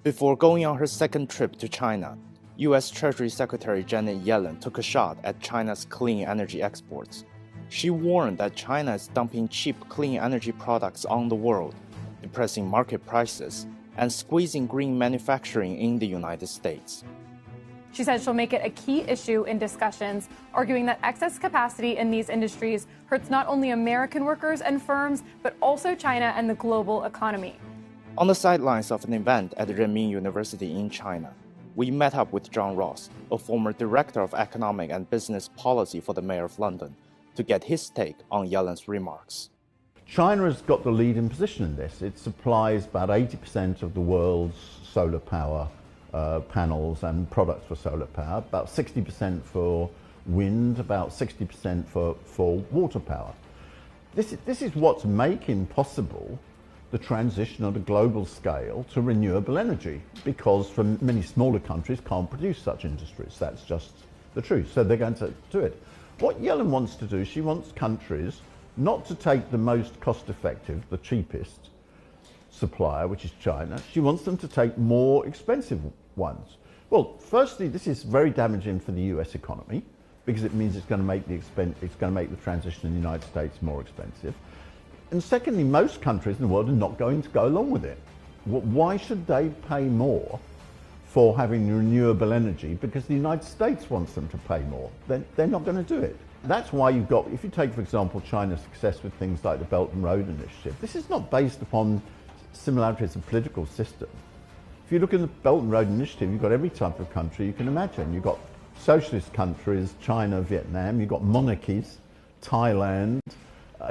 Before going on her second trip to China, U.S. Treasury Secretary Janet Yellen took a shot at China's clean energy exports. She warned that China is dumping cheap clean energy products on the world, depressing market prices, and squeezing green manufacturing in the United States. She said she'll make it a key issue in discussions, arguing that excess capacity in these industries hurts not only American workers and firms, but also China and the global economy. On the sidelines of an event at Renmin University in China, we met up with John Ross, a former director of economic and business policy for the Mayor of London, to get his take on Yellen's remarks. China has got the leading position in this. It supplies about 80% of the world's solar power panels and products for solar power, about 60% for wind, about 60% for water power. This is what's making possible the transition on a global scale to renewable energy, because from many smaller countries can't produce such industries. That's just the truth. So they're going to do it. What Yellen wants to do, she wants countries not to take the most cost-effective, the cheapest supplier, which is China. She wants them to take more expensive ones. Well, firstly, this is very damaging for the US economy, because it means it's going to make the transition in the United States more expensive. And secondly, most countries in the world are not going to go along with it. Why should they pay more for having renewable energy? Because the United States wants them to pay more. They're not going to do it. That's why you've got, if you take, for example, China's success with things like the Belt and Road Initiative, this is not based upon similarities of political system. If you look at the Belt and Road Initiative, you've got every type of country you can imagine. You've got socialist countries, China, Vietnam, you've got monarchies, Thailand,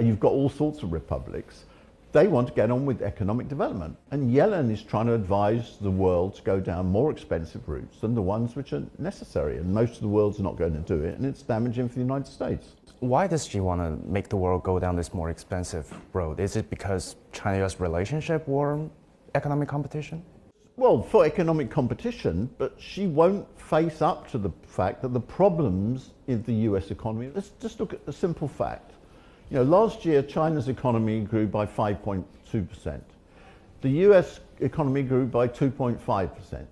you've got all sorts of republics. They want to get on with economic development. And Yellen is trying to advise the world to go down more expensive routes than the ones which are necessary. And most of the world's not going to do it, and it's damaging for the United States. Why does she want to make the world go down this more expensive road? Is it because China-US relationship or economic competition? Well, for economic competition, but she won't face up to the fact that the problems in the US economy, let's just look at the simple fact. You know, last year, China's economy grew by 5.2%. The US economy grew by 2.5%.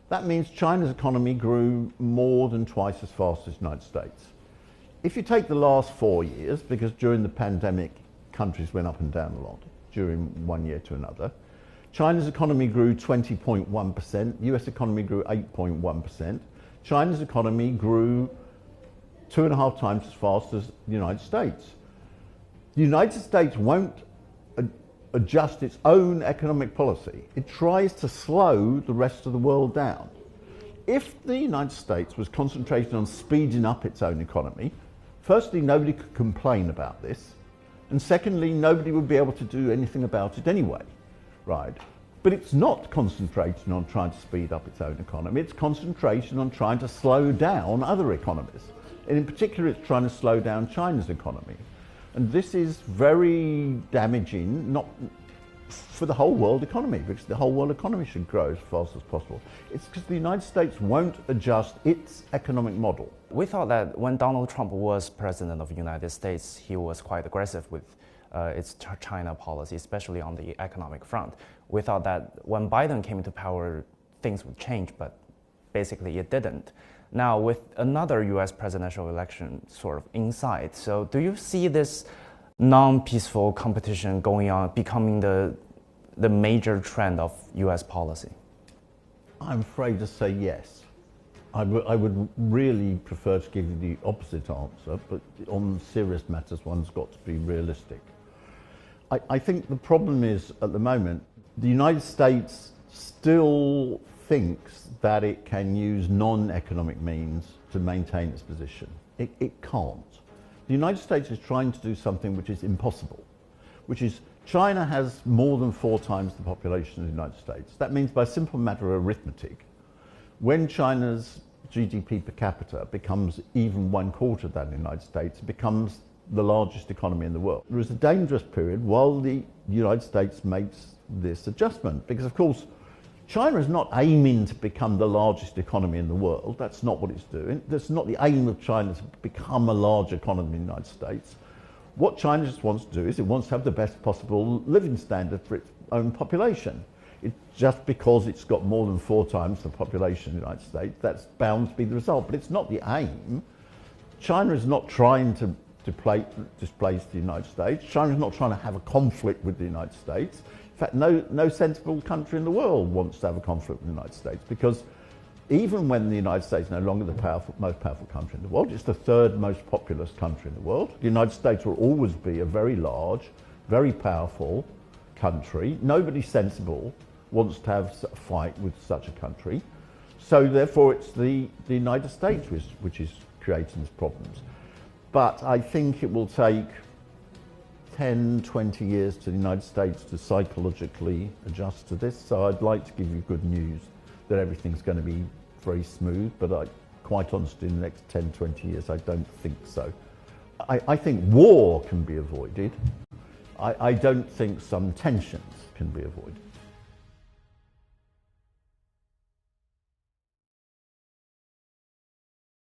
That means China's economy grew more than twice as fast as the United States. If you take the last 4 years, because during the pandemic, countries went up and down a lot during one year to another, China's economy grew 20.1%, US economy grew 8.1%. China's economy grew 2.5 times as fast as the United States. The United States won't adjust its own economic policy. It tries to slow the rest of the world down. If the United States was concentrating on speeding up its own economy, firstly, nobody could complain about this, and secondly, nobody would be able to do anything about it anyway, right? But it's not concentrating on trying to speed up its own economy, it's concentration on trying to slow down other economies. And in particular, it's trying to slow down China's economy. And this is very damaging, not for the whole world economy, because the whole world economy should grow as fast as possible. It's because the United States won't adjust its economic model. We thought that when Donald Trump was president of the United States, he was quite aggressive with its China policy, especially on the economic front. We thought that when Biden came into power, things would change, but basically it didn't. Now, with another US presidential election sort of in sight, so do you see this non-peaceful competition going on, becoming the major trend of US policy? I'm afraid to say yes. I would really prefer to give you the opposite answer, but on serious matters, one's got to be realistic. I think the problem is, at the moment, the United States still thinks that it can use non-economic means to maintain its position. It can't. The United States is trying to do something which is impossible, which is China has more than 4 times the population of the United States. That means, by simple matter of arithmetic, when China's GDP per capita becomes even 1/4 of that in the United States, it becomes the largest economy in the world. There is a dangerous period while the United States makes this adjustment, because of course China is not aiming to become the largest economy in the world. That's not what it's doing. That's not the aim of China, to become a large economy in the United States. What China just wants to do is it wants to have the best possible living standard for its own population. It's just because it's got more than 4 times the population of the United States, that's bound to be the result. But it's not the aim. China is not trying to displace the United States. China is not trying to have a conflict with the United States. In fact, no sensible country in the world wants to have a conflict with the United States, because even when the United States is no longer the most powerful country in the world, it's the 3rd most populous country in the world. The United States will always be a very large, very powerful country. Nobody sensible wants to have a fight with such a country. So therefore it's the United States which is creating these problems. But I think it will take 10, 20 years to the United States to psychologically adjust to this. So I'd like to give you good news that everything's going to be very smooth, but quite honestly, in the next 10, 20 years, I don't think so. I think war can be avoided. I don't think some tensions can be avoided.